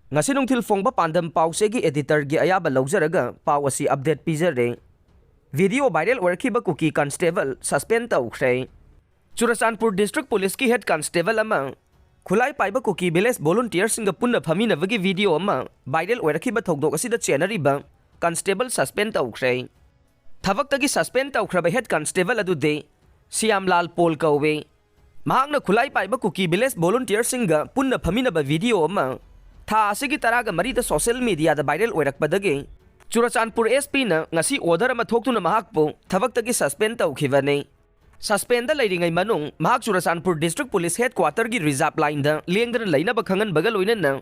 ngasi nungthil phongba pandam pause gi editor gi ayaba lawjaraga paw asi update pizare video viral Oirakhiba Kuki Constable suspend Toukhre Churachandpur District Police ki Head Constable ama khulai paiba Kuki village volunteer singa punna phamina bagi video ama viral Oirakhiba thokdok asida chenariba Constable suspend Toukhre thabaktagi suspend Toukhre Head Constable adude Siamlal Pol kawe mahakna khulai paiba Kuki village volunteer singa punna phamina ba video ama tha asigi taraga marida social media da viral oirakpadagi Churachandpur SP na ngasi order ama thoktuna mahakpo thabaktagi suspend tawkhibane suspend da leiringai manung mahak Churachandpur District Police Headquarter gi reserve line da lengdana lainaba khangan bagal oinana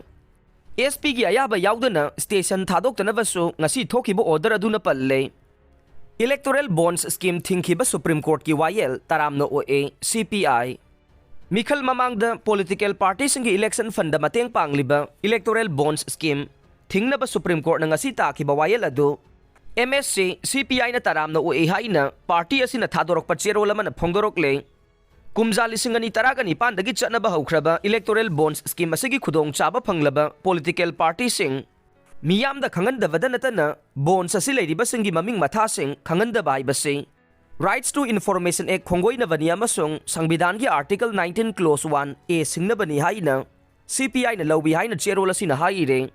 SP gi ayaba yaudana station thadokna basu ngasi thokibo order aduna palle electoral bonds scheme thingkhiba Supreme Court ki YL taramno OA CPI Mikhal mamangda political parties ngi election fund da mateng pangliba electoral bonds scheme thingna ba Supreme Court na ngasi ta ki bawayel adu MSC CPI na taramna o haina party asina thadorok pachero laman phongdorok le kumjali singani taragani pandagi chana ba haukraba electoral bonds scheme asigi khudong chaba phanglaba political party sing miyam da khangan da wadanatana bonds asile riba singi maming matha sing khangan da bai basi Rights to Information Act khongoi na bani amasung Sangbidan ki Article 19 Clause 1 A singna bani haina CPI na lawbi haina cherola sina haire